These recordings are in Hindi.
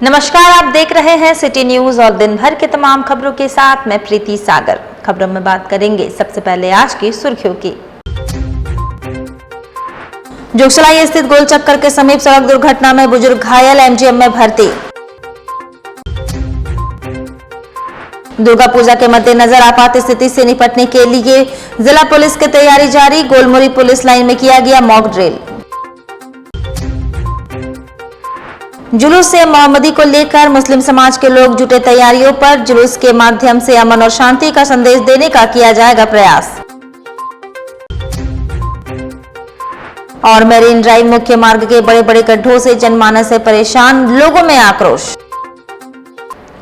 नमस्कार, आप देख रहे हैं सिटी न्यूज और दिन भर के तमाम खबरों के साथ मैं प्रीति सागर। खबरों में बात करेंगे सबसे पहले आज की सुर्खियों की। जोगसलाई स्थित गोल चक्कर के समीप सड़क दुर्घटना में बुजुर्ग घायल, एमजीएम में भर्ती। दुर्गा पूजा के मद्देनजर आपात स्थिति से निपटने के लिए जिला पुलिस की तैयारी जारी। गोलमुरी पुलिस लाइन में किया गया मॉक ड्रिल। जुलूस से मोहम्मदी को लेकर मुस्लिम समाज के लोग जुटे तैयारियों पर। जुलूस के माध्यम से अमन और शांति का संदेश देने का किया जाएगा प्रयास। और मेरीन ड्राइव मुख्य मार्ग के बड़े बड़े गड्ढों से जनमानस से परेशान, लोगों में आक्रोश।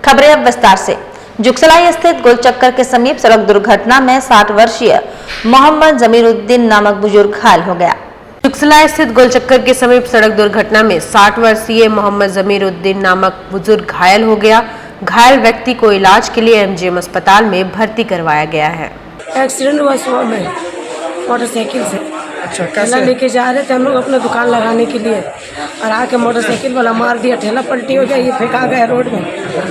खबरें अब विस्तार से। जुगसलाई स्थित गोलचक्कर के समीप सड़क दुर्घटना में 60 वर्षीय मोहम्मद जमीरुद्दीन नामक बुजुर्ग घायल हो गया। जुगसलाई स्थित गोलचक्कर के समीप सड़क दुर्घटना में 60 वर्षीय मोहम्मद जमीरुद्दीन नामक बुजुर्ग घायल हो गया। घायल व्यक्ति को इलाज के लिए एमजीएम अस्पताल में भर्ती करवाया गया है। एक्सीडेंट हुआ सुबह में मोटरसाइकिल से। अच्छा, ठेला कैसे? लेके जा रहे थे हम लोग अपना दुकान लगाने के लिए, और आके मोटरसाइकिल वाला मार दिया, ठेला पलटी हो गया, ये फेंका गया रोड में।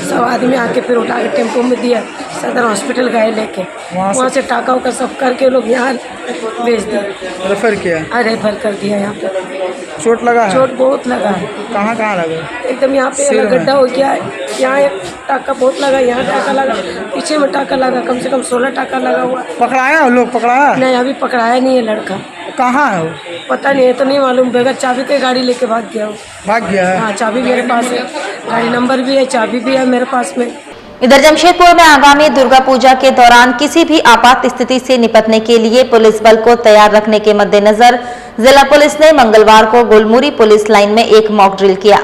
सब आदमी आके फिर उठा के टेम्पो में दिया, सदर हॉस्पिटल गए लेके। वहाँ से टाका उका सब करके लोग यहाँ भेज दिए, रेफर किया? रेफर कर दिया। यहाँ पे चोट लगा है? चोट बहुत लगा है। कहाँ कहाँ लगा? एकदम यहाँ पे सिर में? गड्ढा हो गया है, यहाँ एक टाका बहुत लगा, यहाँ टाका लगा, पीछे में टाका लगा, कम से कम 16 टाका लगा हुआ। पकड़ाया हो लोग? पकड़ाया नहीं, अभी पकड़ाया नहीं है लड़का। कहाँ है वो? पता नहीं है, तो नहीं मालूम। बगैर चाबी के गाड़ी लेके भाग गया वो। भाग गया है? हाँ, चाबी मेरे पास है, गाड़ी नंबर भी है, चाबी भी है मेरे पास में। इधर जमशेदपुर में आगामी दुर्गा पूजा के दौरान किसी भी आपात स्थिति से निपटने के लिए पुलिस बल को तैयार रखने के मद्देनजर जिला पुलिस ने मंगलवार को गोलमुरी पुलिस लाइन में एक मॉक ड्रिल किया।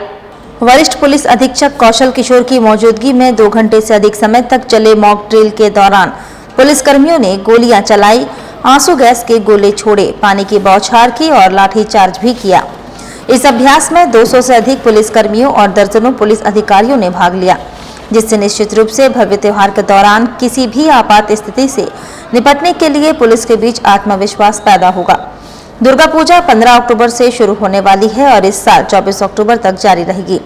वरिष्ठ पुलिस अधीक्षक कौशल किशोर की मौजूदगी में 2 घंटे से अधिक समय तक चले मॉक ड्रिल के दौरान पुलिसकर्मियों ने गोलियां चलाई, आंसू गैस के गोले छोड़े, पानी की बौछार की और लाठीचार्ज भी किया। इस अभ्यास में 200 से अधिक पुलिसकर्मियों और दर्जनों पुलिस अधिकारियों ने भाग लिया, जिससे निश्चित रूप से भव्य त्योहार के दौरान किसी भी आपात स्थिति से निपटने के लिए पुलिस के बीच आत्मविश्वास पैदा होगा। दुर्गा पूजा 15 अक्टूबर से शुरू होने वाली है और इस साल 24 अक्टूबर तक जारी रहेगी।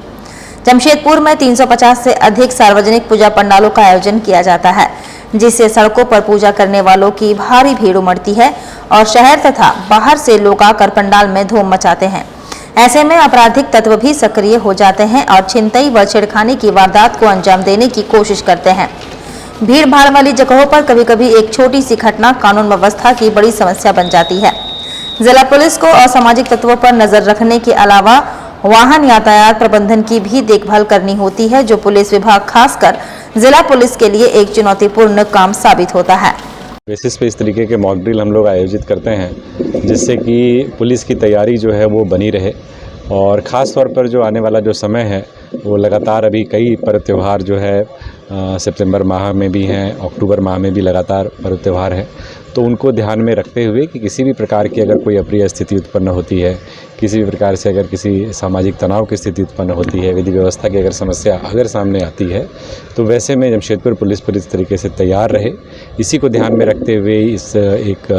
जमशेदपुर में 350 से अधिक सार्वजनिक पूजा पंडालों का आयोजन किया जाता है, जिससे सड़कों पर पूजा करने वालों की भारी भीड़ उमड़ती है और शहर तथा बाहर से लोग आकर पंडाल में धूम मचाते हैं। ऐसे में आपराधिक तत्व भी सक्रिय हो जाते हैं और छिनतई व छेड़खानी की वारदात को अंजाम देने की कोशिश करते हैं। भीड़ भाड़ वाली जगहों पर कभी कभी एक छोटी सी घटना कानून व्यवस्था की बड़ी समस्या बन जाती है। जिला पुलिस को असामाजिक तत्वों पर नजर रखने के अलावा वाहन यातायात प्रबंधन की भी देखभाल करनी होती है, जो पुलिस विभाग खासकर जिला पुलिस के लिए एक चुनौतीपूर्ण काम साबित होता है। बेसिस पे इस तरीके के मॉक ड्रिल हम लोग आयोजित करते हैं, जिससे कि पुलिस की तैयारी जो है वो बनी रहे। और ख़ास तौर पर जो आने वाला जो समय है वो लगातार अभी कई पर्व त्यौहार जो है सितंबर माह में भी हैं, अक्टूबर माह में भी लगातार पर्व त्यौहार हैं, तो उनको ध्यान में रखते हुए कि किसी भी प्रकार की अगर कोई अप्रिय स्थिति उत्पन्न होती है, किसी भी प्रकार से अगर किसी सामाजिक तनाव की स्थिति उत्पन्न होती है, विधि व्यवस्था की अगर समस्या अगर सामने आती है, तो वैसे में जमशेदपुर पुलिस पूरी तरीके से तैयार रहे। इसी को ध्यान में रखते हुए इस एक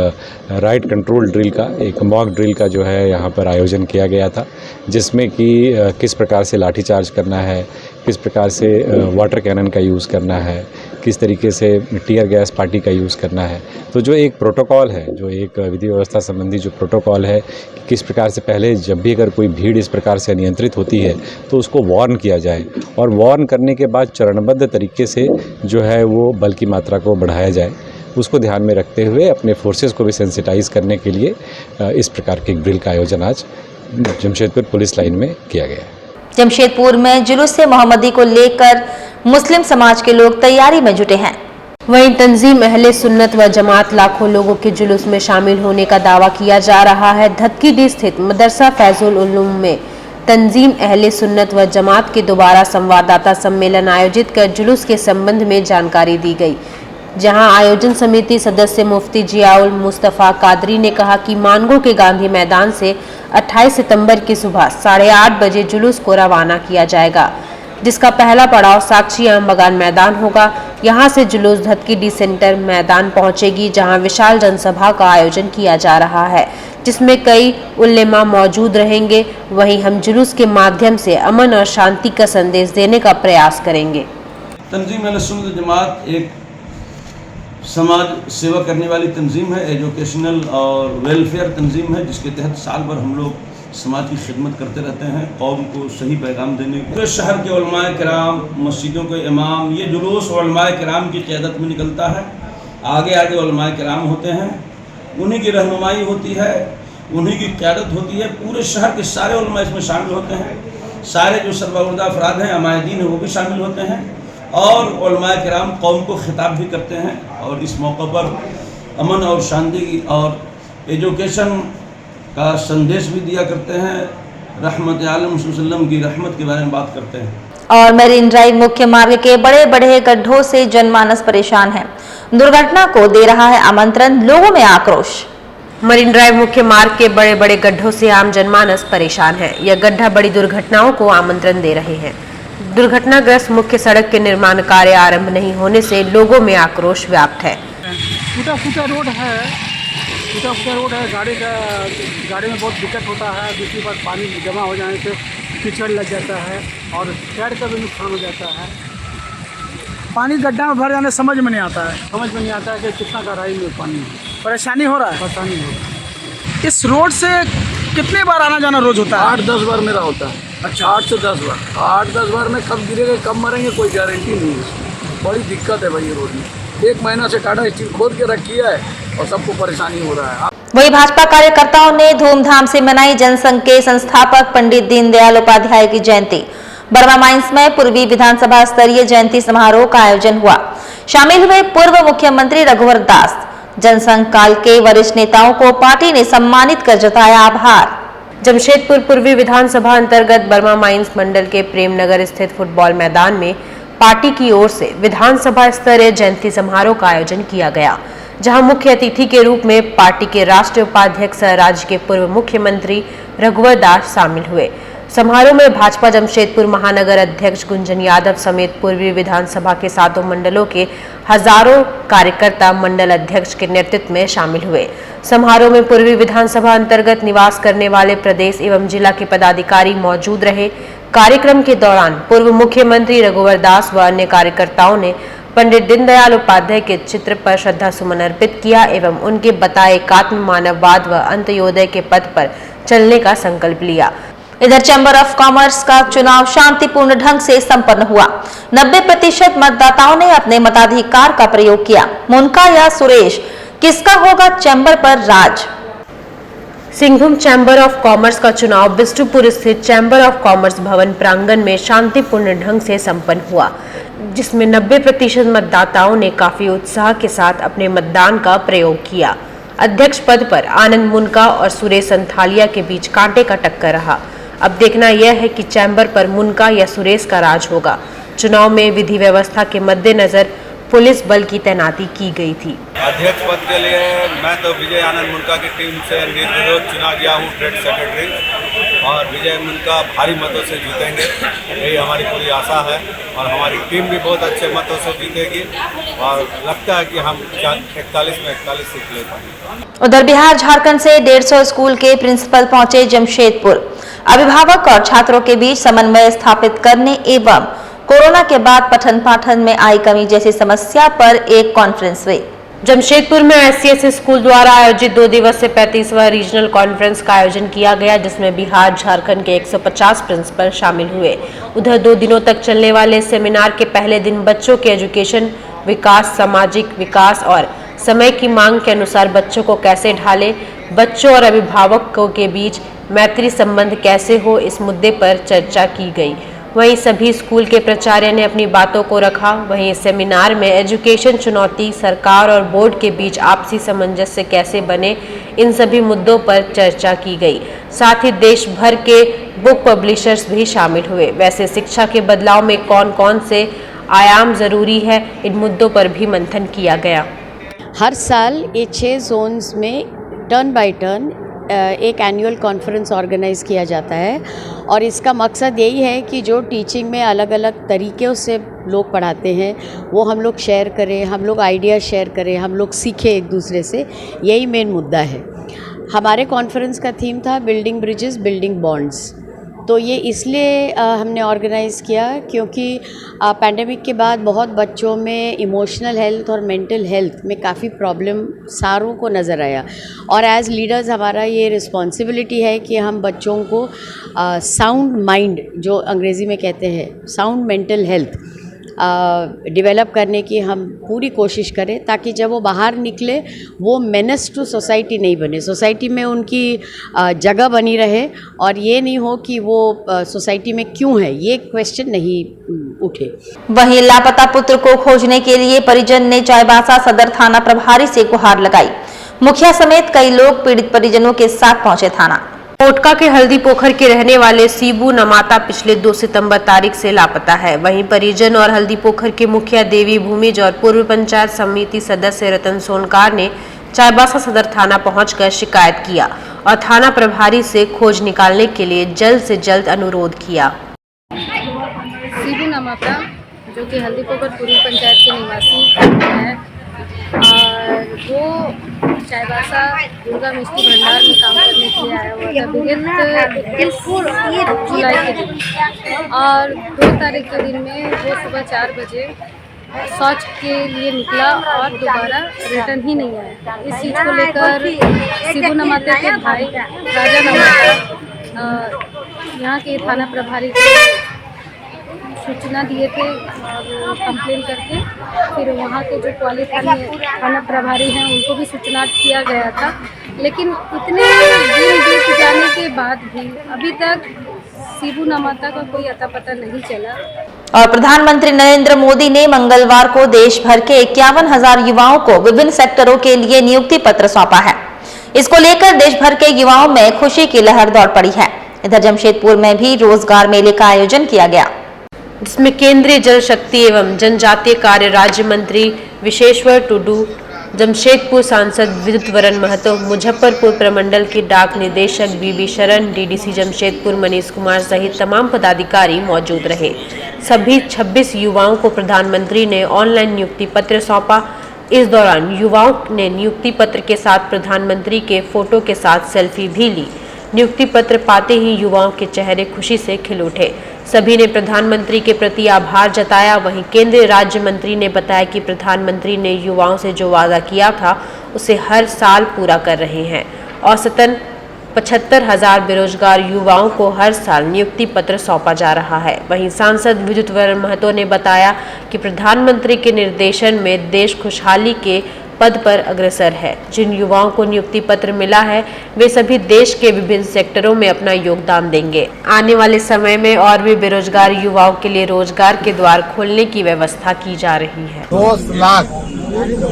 राइट कंट्रोल ड्रिल का, एक मॉक ड्रिल का जो है यहाँ पर आयोजन किया गया था, जिसमें कि किस प्रकार से लाठीचार्ज करना है, किस प्रकार से वाटर कैनन का यूज़ करना है, किस तरीके से टीयर गैस पार्टी का यूज़ करना है। तो जो एक प्रोटोकॉल है, जो एक विधि व्यवस्था संबंधी जो प्रोटोकॉल है कि किस प्रकार से पहले जब भी अगर कोई भीड़ इस प्रकार से नियंत्रित होती है तो उसको वार्न किया जाए, और वार्न करने के बाद चरणबद्ध तरीके से जो है वो बल की मात्रा को बढ़ाया जाए, उसको ध्यान में रखते हुए अपने फोर्सेस को भी सेंसिटाइज करने के लिए इस प्रकार के ड्रिल का आयोजन आज जमशेदपुर पुलिस लाइन में किया गया है। जमशेदपुर में जुलूस से मोहम्मदी को लेकर मुस्लिम समाज के लोग तैयारी में जुटे हैं। वहीं तंजीम अहले सुन्नत व जमात लाखों लोगों के जुलूस में शामिल होने का दावा किया जा रहा है। धतकीडी स्थित मदरसा फैजुल उलूम में तंजीम अहले सुन्नत व जमात के दोबारा संवाददाता सम्मेलन आयोजित कर जुलूस के संबंध में जानकारी दी गई, जहां आयोजन समिति सदस्य मुफ्ती जियाउल मुस्तफ़ा कादरी ने कहा कि मानगो के गांधी मैदान से 28 सितंबर की सुबह 8:30 बजे जुलूस को रवाना किया जाएगा, जिसका पहला पड़ाव साक्षी आम बगान मैदान होगा। यहाँ से जुलूस धतकीडी सेंटर मैदान पहुंचेगी, जहां विशाल जनसभा का आयोजन किया जा रहा है, जिसमें कई उलेमा मौजूद रहेंगे। वहीं हम जुलूस के माध्यम से अमन और शांति का संदेश देने का प्रयास करेंगे। तंजीम अहले सुन्नत जमात एक समाज सेवा करने वाली तंजीम है, एजुकेशनल और वेलफेयर तंजीम है, जिसके तहत साल भर हम लोग समाज की खिदमत करते रहते हैं, कौम को सही पैगाम देने के। शहर के उलमाए किराम, मस्जिदों के इमाम, ये जुलूस उलमाए किराम की क़यादत में निकलता है। आगे आगे उलमाए किराम होते हैं, उन्हीं की रहनुमाई होती है, उन्हीं की क़यादत होती है। पूरे शहर के सारे उलमा इसमें शामिल होते हैं, सारे जो सरबराह अफराद हैं, अमायदीन हैं, वो भी शामिल होते हैं और उलमाए किराम कौम को खिताब भी करते हैं। और इस मौके पर अमन और शांति और एजुकेशन का संदेश भी दिया करते हैं, रहमत आलम सल्लम की रहमत के बारे में बात करते हैं। और मरीन ड्राइव मुख्य मार्ग के बड़े बड़े गड्ढों से जनमानस परेशान है। दुर्घटना को दे रहा है आमंत्रण, लोगों में आक्रोश। मरीन ड्राइव मुख्य मार्ग के बड़े बड़े गड्ढों से आम जनमानस परेशान है। यह गड्ढा बड़ी दुर्घटनाओं को आमंत्रण दे रहे हैं। दुर्घटनाग्रस्त मुख्य सड़क के निर्माण कार्य आरंभ नहीं होने से लोगों में आक्रोश व्याप्त है। टूटा फूटा रोड है, गाड़ी में बहुत दिक्कत होता है। दूसरी बात, पानी जमा हो जाने से कीचड़ लग जाता है और टायर का भी नुकसान हो जाता है। पानी गड्ढा में भर जाने समझ में नहीं आता है कि कितना गहराई में पानी है। परेशानी हो रहा है। इस रोड से कितने बार आना जाना रोज होता है? 8-10 बार मेरा होता है। अच्छा, 8 से 10 बार। 8-10 बार में कब गिरेंगे कब मरेंगे कोई गारंटी नहीं है। बड़ी दिक्कत है भाई ये रोड में। 1 महीना से टाटा स्टील खोद के रखी है और सबको परेशानी हो रहा है। वहीं भाजपा कार्यकर्ताओं ने धूमधाम से मनाई जनसंघ के संस्थापक पंडित दीनदयाल उपाध्याय की जयंती। बर्मा माइंस में पूर्वी विधानसभा स्तरीय जयंती समारोह का आयोजन हुआ। शामिल हुए पूर्व मुख्यमंत्री रघुवर दास। जनसंघ काल के वरिष्ठ नेताओं को पार्टी ने सम्मानित कर जताया आभार। जमशेदपुर पूर्वी विधानसभा अंतर्गत बर्मा माइंस मंडल के प्रेमनगर स्थित फुटबॉल मैदान में पार्टी की ओर से विधानसभा स्तरीय जयंती समारोह का आयोजन किया गया, जहां मुख्य अतिथि के रूप में पार्टी के राष्ट्रीय उपाध्यक्ष राज्य के पूर्व मुख्यमंत्री रघुवर दास शामिल हुए। समारोह में भाजपा जमशेदपुर महानगर अध्यक्ष गुंजन यादव समेत पूर्वी विधानसभा के 7 मंडलों के हजारों कार्यकर्ता मंडल अध्यक्ष के नेतृत्व में शामिल हुए। समारोह में पूर्वी विधानसभा अंतर्गत निवास करने वाले प्रदेश एवं जिला के पदाधिकारी मौजूद रहे। कार्यक्रम के दौरान पूर्व मुख्यमंत्री रघुवर दास व अन्य कार्यकर्ताओं ने पंडित दीनदयाल उपाध्याय के चित्र पर श्रद्धा सुमन अर्पित किया एवं उनके बताए एकात्म मानववाद व अंत्योदय के पथ पर चलने का संकल्प लिया। इधर चैम्बर ऑफ कॉमर्स का चुनाव शांतिपूर्ण ढंग से संपन्न हुआ। 90% मतदाताओं ने अपने मताधिकार का प्रयोग किया। मुनका या सुरेश, किसका होगा चैम्बर पर राज? सिंहभूम चैम्बर ऑफ कॉमर्स का चुनाव बिष्टुपुर स्थित चैम्बर ऑफ कॉमर्स भवन प्रांगण में शांतिपूर्ण ढंग से संपन्न हुआ, जिसमें 90% मतदाताओं ने काफी उत्साह के साथ अपने मतदान का प्रयोग किया। अध्यक्ष पद पर आनंद मुनका और सुरेश संथालिया के बीच कांटे का टक्कर रहा। अब देखना यह है कि चैम्बर पर मुनका या सुरेश का राज होगा। चुनाव में विधि व्यवस्था के मद्देनजर पुलिस बल की तैनाती की गई थी। अध्यक्ष पद के लिए मैं तो विजय आनंद मुनका की टीम से निर्विरोध चुना गया हूँ ट्रेड सेक्रेटरी, और विजय मुनका भारी मतों से जीतेंगे, यही हमारी पूरी आशा है। और हमारी टीम भी बहुत अच्छे मतों से जीतेगी और लगता है कि हम 41 में 41 सीट ले पाएंगे। उधर बिहार झारखंड से 150 स्कूल के प्रिंसिपल पहुंचे जमशेदपुर। अभिभावक और छात्रों के बीच समन्वय स्थापित करने एवं कोरोना के बाद पठन पाठन में आई कमी जैसी समस्या पर एक कॉन्फ्रेंस हुई। जमशेदपुर में SCS स्कूल द्वारा आयोजित 2 दिवसीय 35वां रीजनल कॉन्फ्रेंस का आयोजन किया गया, जिसमें बिहार झारखंड के 150 प्रिंसिपल शामिल हुए। उधर 2 दिनों तक चलने वाले सेमिनार के पहले दिन बच्चों के एजुकेशन, विकास, सामाजिक विकास और समय की मांग के अनुसार बच्चों को कैसे ढाले, बच्चों और अभिभावकों के बीच मैत्री संबंध कैसे हो, इस मुद्दे पर चर्चा की गई। वहीं सभी स्कूल के प्राचार्य ने अपनी बातों को रखा। वहीं सेमिनार में एजुकेशन चुनौती, सरकार और बोर्ड के बीच आपसी सामंजस्य कैसे बने, इन सभी मुद्दों पर चर्चा की गई। साथ ही देश भर के बुक पब्लिशर्स भी शामिल हुए। वैसे शिक्षा के बदलाव में कौन कौन से आयाम जरूरी है, इन मुद्दों पर भी मंथन किया गया। हर साल ये 6 जोन्स में टर्न बाय टर्न एक एनुअल कॉन्फ्रेंस ऑर्गेनाइज़ किया जाता है और इसका मकसद यही है कि जो टीचिंग में अलग अलग तरीक़ों से लोग पढ़ाते हैं वो हम लोग शेयर करें, हम लोग आइडिया शेयर करें, हम लोग सीखें एक दूसरे से। यही मेन मुद्दा है। हमारे कॉन्फ्रेंस का थीम था बिल्डिंग ब्रिजेस बिल्डिंग बॉन्ड्स। तो ये इसलिए हमने ऑर्गेनाइज़ किया क्योंकि पैंडेमिक के बाद बहुत बच्चों में इमोशनल हेल्थ और मेंटल हेल्थ में काफ़ी प्रॉब्लम सारों को नज़र आया और एज़ लीडर्स हमारा ये रिस्पॉन्सिबिलिटी है कि हम बच्चों को साउंड माइंड, जो अंग्रेज़ी में कहते हैं साउंड मेंटल हेल्थ, डेवलप करने की हम पूरी कोशिश करें ताकि जब वो बाहर निकले वो मेनेस टू सोसाइटी नहीं बने, सोसाइटी में उनकी जगह बनी रहे और ये नहीं हो कि वो सोसाइटी में क्यों है ये क्वेश्चन नहीं उठे। वहीं लापता पुत्र को खोजने के लिए परिजन ने चाईबासा सदर थाना प्रभारी से गुहार लगाई। मुखिया समेत कई लोग पीड़ित परिजनों के साथ पहुंचे थाना। कोटका के हल्दी पोखर के रहने वाले सीबू नमाता पिछले 2 सितंबर तारीख से लापता है। वहीं परिजन और हल्दी पोखर के मुखिया देवी भूमिज और पूर्व पंचायत समिति सदस्य रतन सोनकार ने चाईबासा सदर थाना पहुंचकर शिकायत किया और थाना प्रभारी से खोज निकालने के लिए जल्द से जल्द अनुरोध किया। सीबू नमाता जो कि हल्दी पोखर पूर्व पंचायत के निवासी है और वो चाईबासा दुर्गा मिष्टी भंडार में काम करने के लिए आया हुआ था विगत 21 जुलाई के दिन और 2 तारीख के दिन में वो सुबह 4 बजे शौच के लिए निकला और दोबारा रिटर्न ही नहीं आया। इस चीज़ को लेकर सीबू नमाते के भाई राजा नमाता यहाँ के थाना प्रभारी को सूचना दिए थे और कंप्लेन करके फिर वहाँ के जो क्वाली थाना प्रभारी हैं उनको भी सूचना किया गया था, लेकिन इतने दिन बीत जाने के बाद भी अभी तक सीबू नमाता का कोई अता पता नहीं चला। और प्रधानमंत्री नरेंद्र मोदी ने मंगलवार को देश भर के 51,000 युवाओं को विभिन्न सेक्टरों के लिए नियुक्ति पत्र सौंपा है। इसको लेकर देश भर के युवाओं में खुशी की लहर दौड़ पड़ी है। इधर जमशेदपुर में भी रोजगार मेले का आयोजन किया गया, जिसमें केंद्रीय जल शक्ति एवं जनजातीय कार्य राज्य मंत्री विशेश्वर टुडू, जमशेदपुर सांसद विद्युत वरण महतो, मुजफ्फरपुर प्रमंडल के डाक निदेशक बीबी शरण, डीडीसी जमशेदपुर मनीष कुमार सहित तमाम पदाधिकारी मौजूद रहे। सभी 26 युवाओं को प्रधानमंत्री ने ऑनलाइन नियुक्ति पत्र सौंपा। इस दौरान युवाओं ने नियुक्ति पत्र के साथ प्रधानमंत्री के फोटो के साथ सेल्फी भी ली। नियुक्ति पत्र पाते ही युवाओं के चेहरे खुशी से खिल उठे। सभी ने प्रधानमंत्री के प्रति आभार जताया। वहीं केंद्रीय राज्य मंत्री ने बताया कि प्रधानमंत्री ने युवाओं से जो वादा किया था उसे हर साल पूरा कर रहे हैं। औसतन 75,000 बेरोजगार युवाओं को हर साल नियुक्ति पत्र सौंपा जा रहा है। वहीं सांसद विद्युत वरण महतो ने बताया कि प्रधानमंत्री के निर्देशन में देश खुशहाली के पद पर अग्रसर है। जिन युवाओं को नियुक्ति पत्र मिला है वे सभी देश के विभिन्न सेक्टरों में अपना योगदान देंगे। आने वाले समय में और भी बेरोजगार युवाओं के लिए रोजगार के द्वार खोलने की व्यवस्था की जा रही है। 2 लाख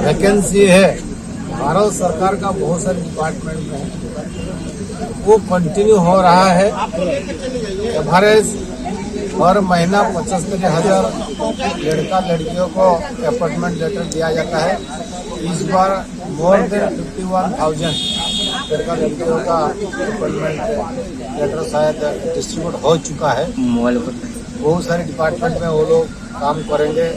वैकेंसी है भारत सरकार का, बहुत सारे डिपार्टमेंट में वो कंटिन्यू हो रहा है। एवरेज हर महीना 75,000 लड़का लड़कियों को अपॉइंटमेंट लेटर दिया जाता है। इस बार मोर देन 51,000 लड़का लड़कियों का अपॉइंटमेंट लेटर शायद डिस्ट्रीब्यूट हो चुका है। बहुत सारे डिपार्टमेंट में वो लोग काम करेंगे।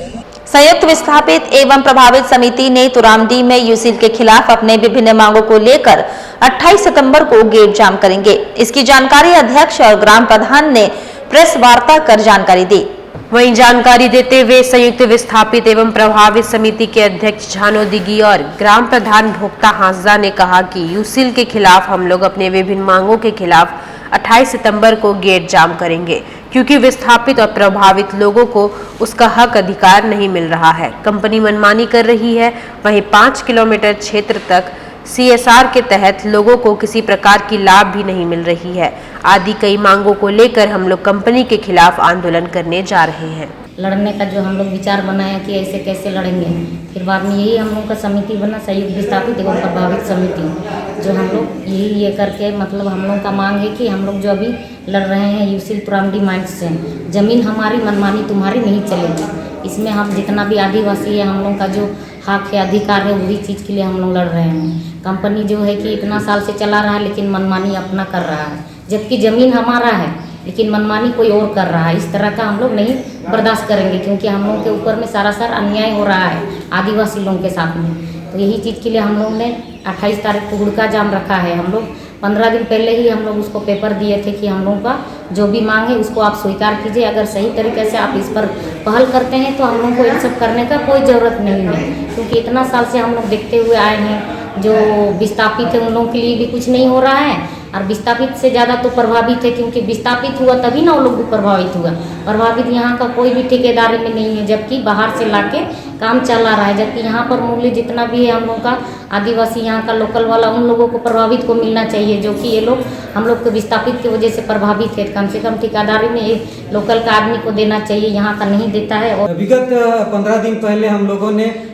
संयुक्त विस्थापित एवं प्रभावित समिति ने तुरामडी में यूसील के खिलाफ अपने विभिन्न मांगों को लेकर 28 सितंबर को गेट जाम करेंगे। इसकी जानकारी अध्यक्ष और ग्राम प्रधान ने प्रेस वार्ता कर जानकारी दी। वहीं जानकारी देते हुए संयुक्त विस्थापित एवं प्रभावित समिति के अध्यक्ष झानो दिगी और ग्राम प्रधान भोक्ता हांसदा ने कहा कि यूसील के खिलाफ हम लोग अपने विभिन्न मांगों के खिलाफ 28 सितंबर को गेट जाम करेंगे, क्योंकि विस्थापित और प्रभावित लोगों को उसका हक अधिकार नहीं मिल रहा है। कंपनी मनमानी कर रही है। वहीं 5 किलोमीटर क्षेत्र तक CSR के तहत लोगों को किसी प्रकार की लाभ भी नहीं मिल रही है। आदि कई मांगों को लेकर हम लोग कंपनी के खिलाफ आंदोलन करने जा रहे हैं। लड़ने का जो हम लोग विचार बनाया कि ऐसे कैसे लड़ेंगे, फिर बाद में यही हम लोग का समिति बना, संयुक्त विस्थापित एवं प्रभावित समिति, जो हम लोग यही ये करके मतलब हम लोग का मांग है कि हम लोग जो अभी लड़ रहे हैं यूसील तुरामडी माइंस से, जमीन हमारी मनमानी तुम्हारी नहीं चलेगी। इसमें हम जितना भी आदिवासी है हम लोग का जो हक है, अधिकार है, वही चीज़ के लिए हम लोग लड़ रहे हैं। कंपनी जो है कि इतना साल से चला रहा है लेकिन मनमानी अपना कर रहा है, जबकि ज़मीन हमारा है लेकिन मनमानी कोई और कर रहा है। इस तरह का हम लोग नहीं बर्दाश्त करेंगे, क्योंकि हम लोग के ऊपर में सारा अन्याय हो रहा है आदिवासी लोगों के साथ में। तो यही चीज़ के लिए हम लोग ने 28 तारीख को हुड़का जाम रखा है। हम लोग 15 दिन पहले ही हम लोग उसको पेपर दिए थे कि हम लोगों का जो भी मांग है उसको आप स्वीकार कीजिए। अगर सही तरीके से आप इस पर पहल करते हैं तो हम लोग को इन सब करने का कोई ज़रूरत नहीं है, क्योंकि इतना साल से हम लोग देखते हुए आए हैं। जो विस्थापित है उन लोगों के लिए भी कुछ नहीं हो रहा है, और विस्थापित से ज़्यादा तो प्रभावित है, क्योंकि विस्थापित हुआ तभी ना वो लोग भी प्रभावित हुआ। प्रभावित यहाँ का कोई भी ठेकेदारी में नहीं है, जबकि बाहर से लाके काम चला रहा है। जबकि यहाँ पर मूल्य जितना भी है हम लोग का आदिवासी यहाँ का लोकल वाला उन लोगों को प्रभावित को मिलना चाहिए, जो कि ये लोग हम लोग के विस्थापित की वजह से प्रभावित है। कम से कम ठेकेदारी में एक लोकल का आदमी को देना चाहिए, यहाँ का नहीं देता है। और विगत 15 दिन पहले हम लोगों ने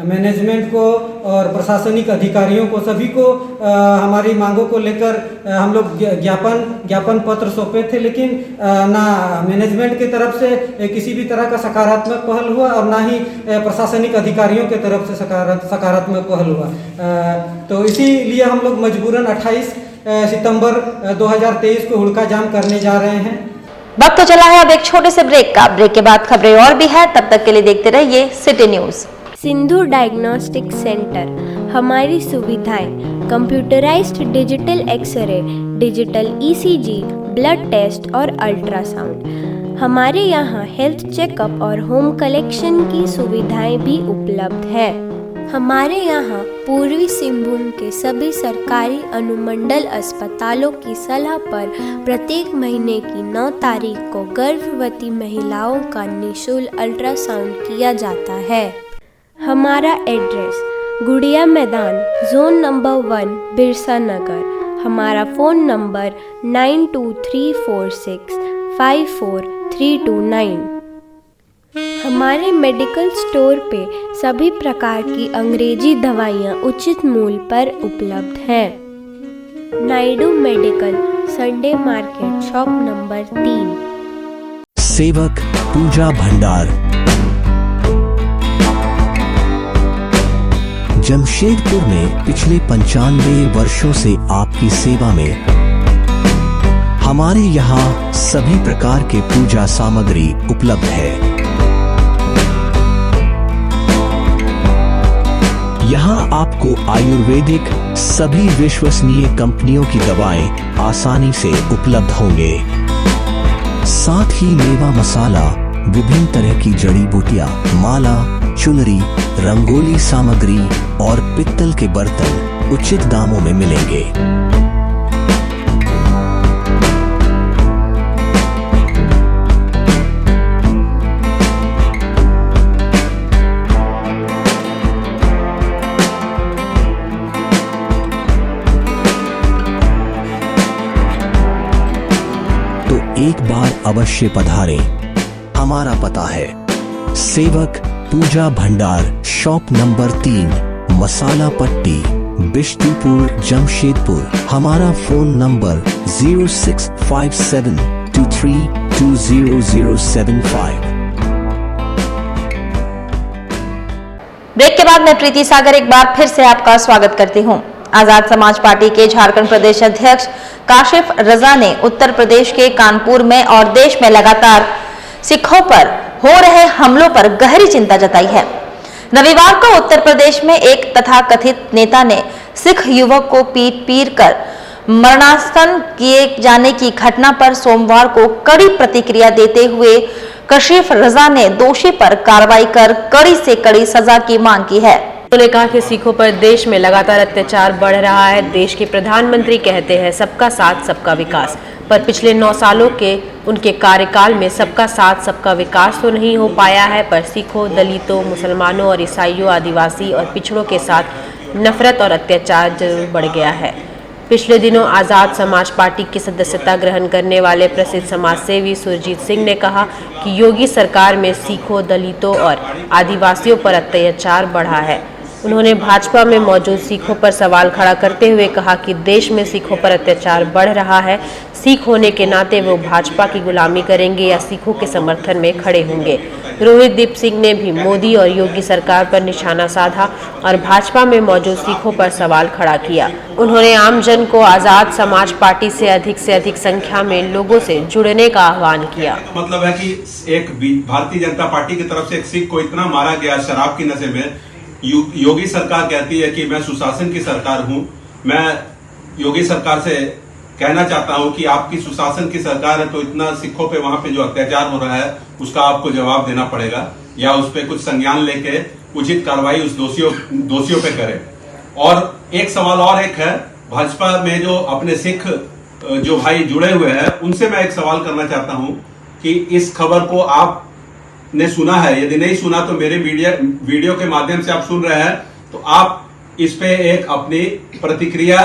मैनेजमेंट को और प्रशासनिक अधिकारियों को सभी को हमारी मांगों को लेकर हम लोग ज्ञापन पत्र सौंपे थे, लेकिन ना मैनेजमेंट की तरफ से किसी भी तरह का सकारात्मक पहल हुआ और ना ही प्रशासनिक अधिकारियों के तरफ से सकारात्मक पहल हुआ। तो इसीलिए हम लोग मजबूरन 28 सितंबर 2023 को हुड़का जाम करने जा रहे हैं। वक्त तो चला है अब एक छोटे से ब्रेक का। ब्रेक के बाद खबरें और भी है, तब तक के लिए देखते रहिए city news. Sindhu diagnostic centre, हमारी सुविधाएं computerised digital x ray, digital ECG, blood test और अल्ट्रासाउंड। हमारे यहाँ हेल्थ चेकअप और होम कलेक्शन की सुविधाएं भी उपलब्ध है। हमारे यहाँ पूर्वी सिंहभूम के सभी सरकारी अनुमंडल अस्पतालों की सलाह पर प्रत्येक महीने की 9 तारीख को गर्भवती महिलाओं का निःशुल्क अल्ट्रासाउंड किया जाता है। हमारा एड्रेस गुड़िया मैदान, जोन नंबर 1, बिरसा नगर। हमारा फ़ोन नंबर 9234654329। हमारे मेडिकल स्टोर पे सभी प्रकार की अंग्रेजी दवाइयाँ उचित मूल्य पर उपलब्ध हैं। Naidu medical, Sunday market, shop number 3। सेवक पूजा भंडार, जमशेदपुर में पिछले 95 वर्षों से आपकी सेवा में। हमारे यहाँ सभी प्रकार के पूजा सामग्री उपलब्ध है। यहाँ आपको आयुर्वेदिक सभी विश्वसनीय कंपनियों की दवाएं आसानी से उपलब्ध होंगे। साथ ही मेवा मसाला, विभिन्न तरह की जड़ी बूटियां, माला, चुनरी, रंगोली सामग्री और पित्तल के बर्तन उचित दामों में मिलेंगे। तो एक बार अवश्य पधारें। हमारा पता है सेवक पूजा भंडार, शॉप नंबर 3, मसाला पट्टी, बिष्टुपुर, जमशेदपुर। हमारा फोन नंबर 065723200075। ब्रेक के बाद मैं प्रीति सागर एक बार फिर से आपका स्वागत करती हूं। आजाद समाज पार्टी के झारखंड प्रदेश अध्यक्ष काशिफ रजा ने उत्तर प्रदेश के कानपुर में और देश में लगातार सिखों पर हो रहे हमलों पर गहरी चिंता जताई है। रविवार को उत्तर प्रदेश में एक तथाकथित नेता ने सिख युवक को पीट कर मरणासन किए जाने की घटना पर सोमवार को कड़ी प्रतिक्रिया देते हुए काशिफ रजा ने दोषी पर कार्रवाई कर कड़ी से कड़ी सजा की मांग की है। उन्होंने कहा कि सिखों पर देश में लगातार अत्याचार बढ़ रहा है। देश के प्रधानमंत्री कहते हैं सबका साथ सबका विकास, पर पिछले 9 सालों के उनके कार्यकाल में सबका साथ सबका विकास तो नहीं हो पाया है, पर सिखों, दलितों, मुसलमानों और ईसाइयों, आदिवासी और पिछड़ों के साथ नफरत और अत्याचार जरूर बढ़ गया है। पिछले दिनों आज़ाद समाज पार्टी की सदस्यता ग्रहण करने वाले प्रसिद्ध समाजसेवी सुरजीत सिंह ने कहा कि योगी सरकार में सिखों, दलितों और आदिवासियों पर अत्याचार बढ़ा है। उन्होंने भाजपा में मौजूद सिखों पर सवाल खड़ा करते हुए कहा कि देश में सिखों पर अत्याचार बढ़ रहा है। सिख होने के नाते वो भाजपा की गुलामी करेंगे या सिखों के समर्थन में खड़े होंगे। रोहित दीप सिंह ने भी मोदी और योगी सरकार पर निशाना साधा और भाजपा में मौजूद सिखों पर सवाल खड़ा किया। उन्होंने आम जन को आजाद समाज पार्टी से अधिक संख्या में लोगों से जुड़ने का आह्वान किया। मतलब है कि एक भारतीय जनता पार्टी की तरफ से एक सिख को इतना मारा गया शराब की नशे में। योगी सरकार कहती है कि मैं सुशासन की सरकार हूं। मैं योगी सरकार से कहना चाहता हूं कि आपकी सुशासन की सरकार है तो इतना सिखों पे वहां पे जो अत्याचार हो रहा है उसका आपको जवाब देना पड़ेगा या उस पर कुछ संज्ञान लेके उचित कार्रवाई उस दोषियों पे करें। और एक सवाल और एक है, भाजपा में जो अपने सिख जो भाई जुड़े हुए हैं उनसे मैं एक सवाल करना चाहता हूं कि इस खबर को आपने सुना है, यदि नहीं सुना तो मेरे वीडियो के माध्यम से आप सुन रहे हैं तो आप इस पे एक अपनी प्रतिक्रिया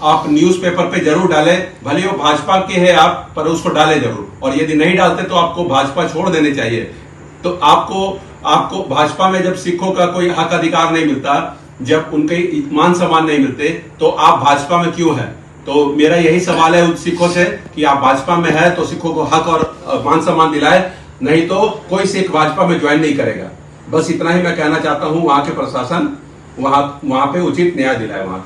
आप न्यूज़पेपर पे जरूर डालें। भले वो भाजपा के है आप, पर उसको डालें जरूर। और यदि नहीं डालते तो आपको भाजपा छोड़ देने चाहिए। तो आपको भाजपा में जब सिखों का कोई हक अधिकार नहीं मिलता, जब उनके मान सम्मान नहीं मिलते, तो आप भाजपा में क्यों है? तो मेरा यही सवाल है उन सिखों से कि आप भाजपा में है तो सिखों को हक और मान सम्मान दिलाए, नहीं तो कोई सिख भाजपा में ज्वाइन नहीं करेगा। बस इतना ही मैं कहना चाहता हूं। वहां के प्रशासन वहां पे उचित न्याय दिलाए। वहां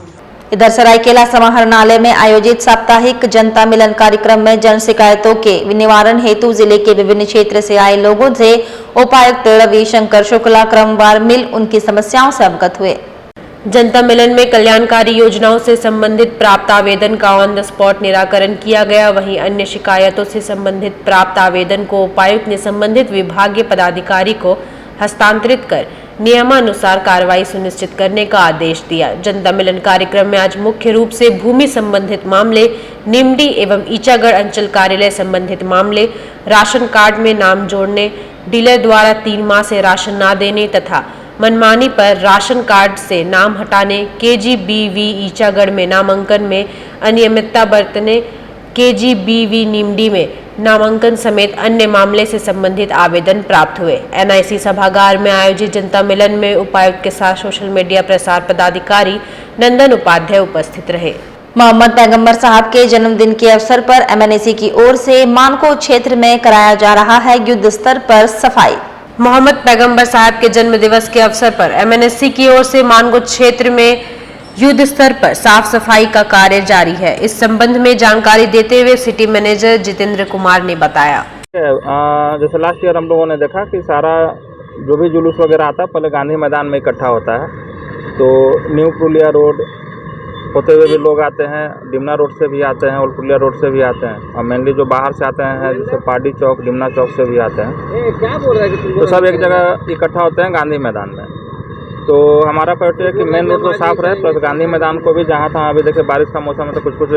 इधर सरायकेला समाहरणालय में आयोजित साप्ताहिक जनता मिलन कार्यक्रम में जन शिकायतों के निवारण हेतु जिले के विभिन्न क्षेत्र से आए लोगों से उपायुक्त रवि शंकर शुक्ला क्रमवार मिल उनकी समस्याओं से अवगत हुए। जनता मिलन में कल्याणकारी योजनाओं से संबंधित प्राप्त आवेदन का ऑन द स्पॉट निराकरण किया गया। वहीं अन्य शिकायतों से संबंधित प्राप्त आवेदन को उपायुक्त ने संबंधित विभागीय पदाधिकारी को हस्तांतरित कर नियमानुसार कार्रवाई सुनिश्चित करने का आदेश दिया। जनता मिलन कार्यक्रम में आज मुख्य रूप से भूमि संबंधित मामले, निमडी एवं ईचागढ़ अंचल कार्यालय संबंधित मामले, राशन कार्ड में नाम जोड़ने, डीलर द्वारा 3 माह से राशन न देने तथा मनमानी पर राशन कार्ड से नाम हटाने, KGBV ईचागढ़ में नामांकन में अनियमितता बरतने, KGBV निमडी में नामांकन समेत अन्य मामले से संबंधित आवेदन प्राप्त हुए। NIC सभागार में आयोजित जनता मिलन में उपायुक्त के साथ सोशल मीडिया प्रसार पदाधिकारी नंदन उपाध्याय उपस्थित रहे। मोहम्मद पैगंबर साहब के जन्मदिन के अवसर पर MNAC की ओर से मानको क्षेत्र में कराया जा रहा है युद्ध स्तर पर सफाई। मोहम्मद पैगंबर साहब के जन्म दिवस के अवसर पर MNAC की ओर से मानको क्षेत्र में युद्ध स्तर पर साफ सफाई का कार्य जारी है। इस संबंध में जानकारी देते हुए सिटी मैनेजर जितेंद्र कुमार ने बताया, जैसे लास्ट ईयर हम लोगों ने देखा कि सारा जो भी जुलूस वगैरह आता है पहले गांधी मैदान में इकट्ठा होता है। तो न्यू पुलिया रोड होते हुए भी लोग आते हैं, डिमना रोड से भी आते हैं, ओल्ड पुलिया रोड से भी आते हैं और मेनली जो बाहर से आते हैं जैसे पार्टी चौक, डिमना चौक से भी आते हैं। तो सब एक जगह इकट्ठा होते हैं गांधी मैदान में। तो हमारा प्रायोरिटी है कि मेन रोड तो साफ रहे, प्लस गांधी मैदान को भी जहाँ था अभी देखिए बारिश का मौसम है तो कुछ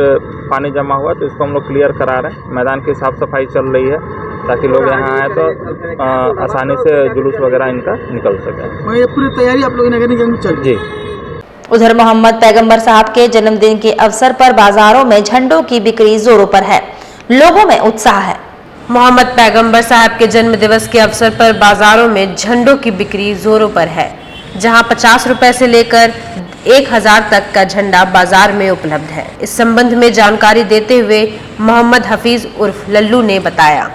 पानी जमा हुआ तो इसको हम लोग क्लियर करा रहे हैं। मैदान की साफ सफाई चल रही है ताकि लोग यहाँ आए तो आसानी से जुलूस वगैरह इनका निकल सके। ये पूरी तैयारी आप लोगों ने चल जी। उधर मोहम्मद पैगंबर साहब के जन्मदिन के अवसर पर बाजारों में झंडों की बिक्री जोरों पर है, लोगों में उत्साह है। मोहम्मद पैगंबर साहब के जन्म दिवस के अवसर पर बाजारों में झंडों की बिक्री जोरों पर है, जहां 50 रुपए से लेकर 1000 तक का झंडा बाजार में उपलब्ध है। इस संबंध में जानकारी देते हुए मोहम्मद हफीज उर्फ लल्लू ने बताया,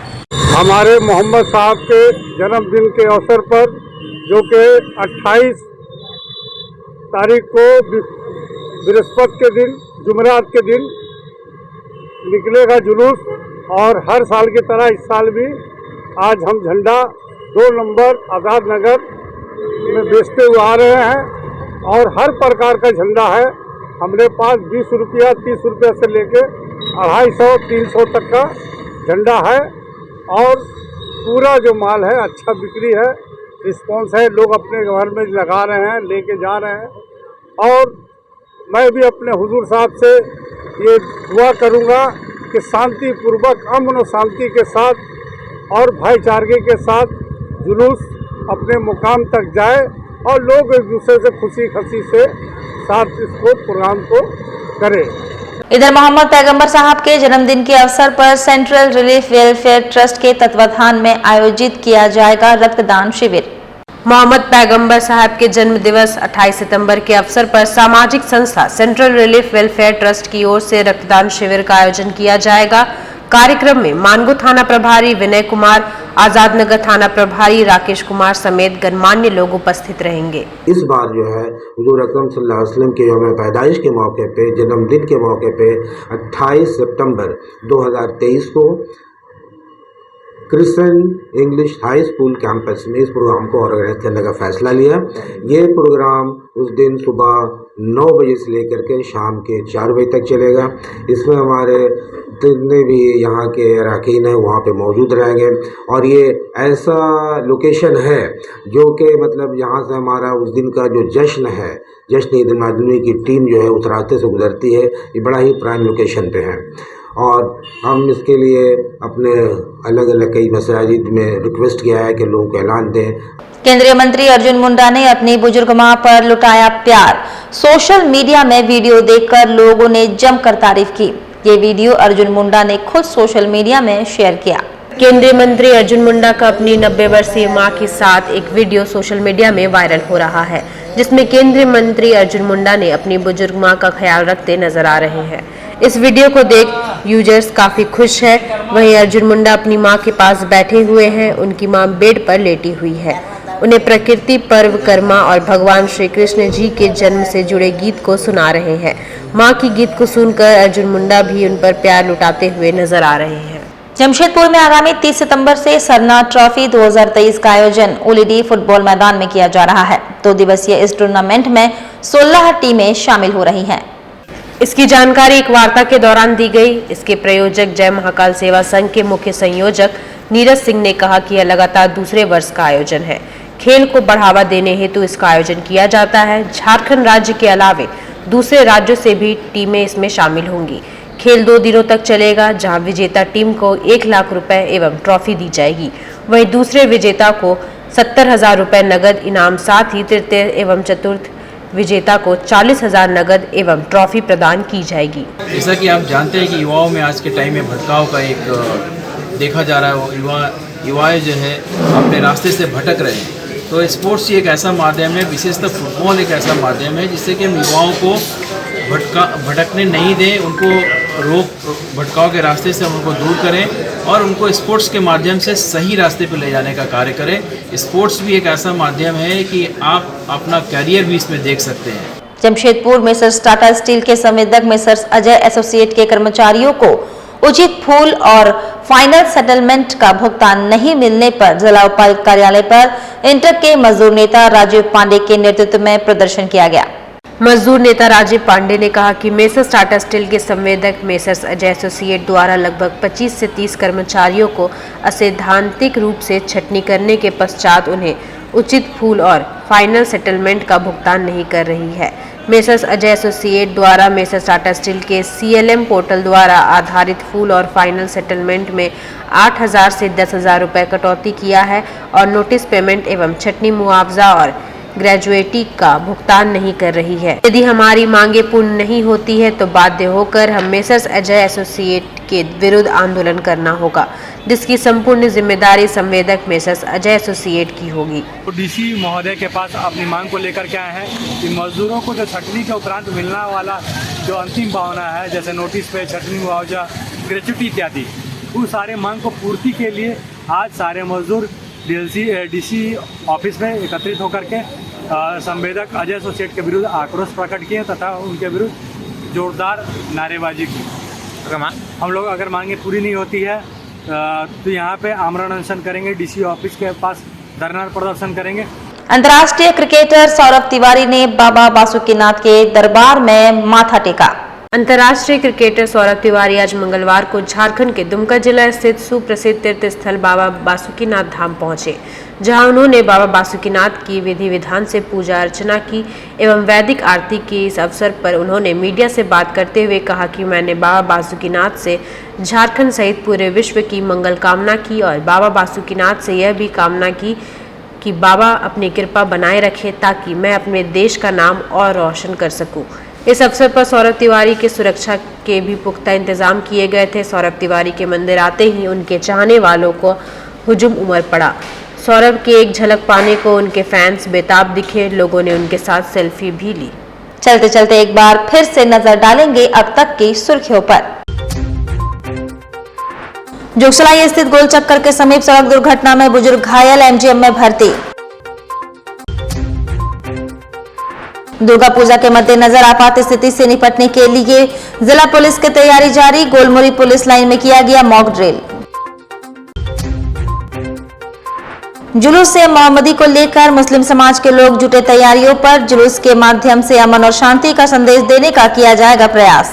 हमारे मोहम्मद साहब के जन्मदिन के अवसर पर जो कि 28 तारीख को बृहस्पति के दिन, जुमेरात के दिन निकलेगा जुलूस और हर साल की तरह इस साल भी आज हम झंडा 2 नंबर आज़ाद नगर में बेचते हुए आ रहे हैं और हर प्रकार का झंडा है हमारे पास। 20 रुपया 30 रुपया से लेके 250-300 तक का झंडा है और पूरा जो माल है अच्छा बिक्री है, रिस्पॉन्स है, लोग अपने घर में लगा रहे हैं, लेके जा रहे हैं। और मैं भी अपने हुजूर साहब से ये दुआ करूँगा कि शांति पूर्वक, अमन और शांति के साथ और भाईचारे के साथ जुलूस अपने मुकाम तक जाए और लोग एक दूसरे से खुशी खसी से साथ इसको प्रोग्राम को करें। इधर मोहम्मद पैगंबर साहब के जन्मदिन के अवसर पर सेंट्रल रिलीफ वेलफेयर ट्रस्ट के तत्वाधान में आयोजित किया जाएगा रक्तदान शिविर। मोहम्मद पैगंबर साहब के जन्म दिवस 28 सितंबर के अवसर पर सामाजिक संस्था सेंट्रल रिलीफ वेलफेयर ट्रस्ट की ओर से रक्तदान शिविर का आयोजन किया जाएगा। कार्यक्रम में मानगो थाना प्रभारी विनय कुमार, आजाद नगर थाना प्रभारी राकेश कुमार समेत गणमान्य लोग उपस्थित रहेंगे। इस बार जो है हुजूर अकरम सल्लल्लाहु अलैहि वसल्लम के यौम पैदाइश के मौके पे, जन्मदिन के मौके पे 28 सितंबर 2023 को Christian English high school campus में इस प्रोग्राम को ऑर्गेनाइज करने का फैसला लिया। ये प्रोग्राम उस दिन सुबह 9 बजे से लेकर के शाम के 4 बजे तक चलेगा। इसमें हमारे जितने भी यहाँ के अरकान हैं वहाँ पे मौजूद रहेंगे और ये ऐसा लोकेशन है जो कि मतलब यहाँ से हमारा उस दिन का जो जश्न है, जश्न ईद उल अज़हा की टीम जो है उस रास्ते से गुजरती है। ये बड़ा ही प्राइम लोकेशन पे है और हम इसके लिए अपने अलग अलग कई मसाजिद में रिक्वेस्ट किया है कि लोगों को ऐलान दें। केंद्रीय मंत्री अर्जुन मुंडा ने अपनी बुजुर्ग मां पर लुटाया प्यार। सोशल मीडिया में वीडियो देखकर लोगों ने जमकर तारीफ की। ये वीडियो अर्जुन मुंडा ने खुद सोशल मीडिया में शेयर किया। केंद्रीय मंत्री अर्जुन मुंडा का अपनी 90 वर्षीय मां के साथ एक वीडियो सोशल मीडिया में वायरल हो रहा है, जिसमें केंद्रीय मंत्री अर्जुन मुंडा ने अपनी बुजुर्ग मां का ख्याल रखते नजर आ रहे हैं। इस वीडियो को देख यूजर्स काफी खुश है। वहीं अर्जुन मुंडा अपनी मां के पास बैठे हुए हैं। उनकी मां बेड पर लेटी हुई है। उन्हें प्रकृति, पर्व, कर्मा और भगवान श्री कृष्ण जी के जन्म से जुड़े गीत को सुना रहे हैं। मां की गीत को सुनकर अर्जुन मुंडा भी उन पर प्यार लुटाते हुए नजर आ रहे हैं। जमशेदपुर में आगामी 30 सितंबर से सरना ट्रॉफी 2023 का आयोजन ओलीडी फुटबॉल मैदान में किया जा रहा है। 2 दिवसीय इस टूर्नामेंट में 16 टीमें शामिल हो रही हैं। इसकी जानकारी एक वार्ता के दौरान दी गई। इसके प्रायोजक जय महाकाल सेवा संघ के मुख्य संयोजक नीरज सिंह ने कहा कि यह लगातार दूसरे वर्ष का आयोजन है। खेल को बढ़ावा देने हेतु इसका आयोजन किया जाता है। झारखंड राज्य के अलावे दूसरे राज्यों से भी टीमें इसमें शामिल होंगी। खेल 2 दिनों तक चलेगा, जहां विजेता टीम को 1 लाख रुपए एवं ट्रॉफी दी जाएगी। वहीं दूसरे विजेता को 70,000 रुपए नगद इनाम, साथ ही तृतीय एवं चतुर्थ विजेता को 40,000 नगद एवं ट्रॉफी प्रदान की जाएगी। जैसा कि आप जानते हैं कि युवाओं में आज के टाइम में भटकाव का एक देखा जा रहा है। युवाएं जो है अपने रास्ते से भटक रहे हैं। तो स्पोर्ट्स ही एक ऐसा माध्यम है, विशेषतः फुटबॉल एक ऐसा माध्यम है जिससे कि हम युवाओं को भटकने नहीं दें, उनको भटकाव के रास्ते से हम उनको दूर करें और उनको स्पोर्ट्स के माध्यम से सही रास्ते पर ले जाने का कार्य करें। स्पोर्ट्स भी एक ऐसा माध्यम है कि आप अपना करियर भी इसमें देख सकते हैं। जमशेदपुर में मेसर्स टाटा स्टील के संवेदक मेसर्स अजय एसोसिएट के कर्मचारियों को उचित फूल और फाइनल सेटलमेंट का भुगतान नहीं मिलने पर जिला उपायुक्त कार्यालय पर इंटक के मजदूर नेता राजीव पांडे के नेतृत्व में प्रदर्शन किया गया। मजदूर नेता राजीव पांडे ने कहा कि मेसर्स टाटा स्टील के संवेदक मेसर्स अजय एसोसिएट द्वारा लगभग 25 से 30 कर्मचारियों को असैद्धांतिक रूप से छटनी करने के पश्चात उन्हें उचित फूल और फाइनल सेटलमेंट का भुगतान नहीं कर रही है। मेसर्स अजय एसोसिएट द्वारा मेसर्स टाटा स्टील के CLM पोर्टल द्वारा आधारित फूल और फाइनल सेटलमेंट में 8,000 से 10,000 रुपये कटौती किया है और नोटिस पेमेंट एवं छटनी मुआवजा और ग्रेजुएटी का भुगतान नहीं कर रही है। यदि हमारी मांगे पूर्ण नहीं होती है तो बाध्य होकर हम मेसर्स अजय एसोसिएट के विरुद्ध आंदोलन करना होगा, जिसकी संपूर्ण जिम्मेदारी संवेदक मेसर्स अजय एसोसिएट की होगी। डीसी महोदय के पास अपनी मांग को लेकर के आए हैं कि मजदूरों को जो छटनी के उपरांत मिलने वाला जो अंतिम भावना है, जैसे नोटिस पे, छटनी मुआवजा, ग्रेजुएटी इत्यादि, उन सारे मांग को पूर्ति के लिए आज सारे मजदूर डीसी ऑफिस में एकत्रित होकर के संवेदक अजय एसोसिएट के विरुद्ध आक्रोश प्रकट किए तथा उनके विरुद्ध जोरदार नारेबाजी की। हम लोग अगर मांगे पूरी नहीं होती है तो यहाँ पे आमरण अनशन करेंगे, डीसी ऑफिस के पास धरना प्रदर्शन करेंगे। अंतर्राष्ट्रीय क्रिकेटर सौरभ तिवारी ने बाबा बासुकीनाथ के दरबार में माथा टेका। अंतर्राष्ट्रीय क्रिकेटर सौरभ तिवारी आज मंगलवार को झारखंड के दुमका जिला स्थित सुप्रसिद्ध तीर्थ स्थल बाबा बासुकीनाथ धाम पहुंचे, जहां उन्होंने बाबा बासुकीनाथ की विधि विधान से पूजा अर्चना की एवं वैदिक आरती की। इस अवसर पर उन्होंने मीडिया से बात करते हुए कहा कि मैंने बाबा बासुकीनाथ से झारखंड सहित पूरे विश्व की मंगल कामना की और बाबा बासुकीनाथ से यह भी कामना की कि बाबा अपनी कृपा बनाए रखे ताकि मैं अपने देश का नाम और रोशन कर सकूं। इस अवसर पर सौरभ तिवारी के सुरक्षा के भी पुख्ता इंतजाम किए गए थे। सौरभ तिवारी के मंदिर आते ही उनके चाहने वालों को हुजूम उमड़ पड़ा। सौरभ की एक झलक पाने को उनके फैंस बेताब दिखे, लोगों ने उनके साथ सेल्फी भी ली। चलते चलते एक बार फिर से नजर डालेंगे अब तक की सुर्खियों पर। जोगसलाई स्थित गोल चक्कर के समीप सड़क दुर्घटना में बुजुर्ग घायल, एमजीएम में भर्ती। दुर्गा पूजा के मद्देनजर आपात स्थिति से निपटने के लिए जिला पुलिस की तैयारी जारी, गोलमुरी पुलिस लाइन में किया गया मॉक ड्रिल। जुलूस से मोहम्मदी को लेकर मुस्लिम समाज के लोग जुटे तैयारियों पर, जुलूस के माध्यम से अमन और शांति का संदेश देने का किया जाएगा प्रयास।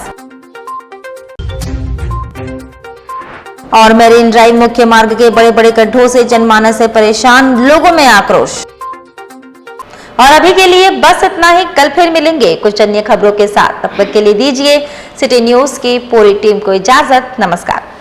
और मेरीन ड्राइव मुख्य मार्ग के बड़े बड़े गड्ढों से जनमानस से परेशान, लोगों में आक्रोश। और अभी के लिए बस इतना ही, कल फिर मिलेंगे कुछ अन्य खबरों के साथ। तब तक के लिए दीजिए सिटी न्यूज की पूरी टीम को इजाजत। नमस्कार।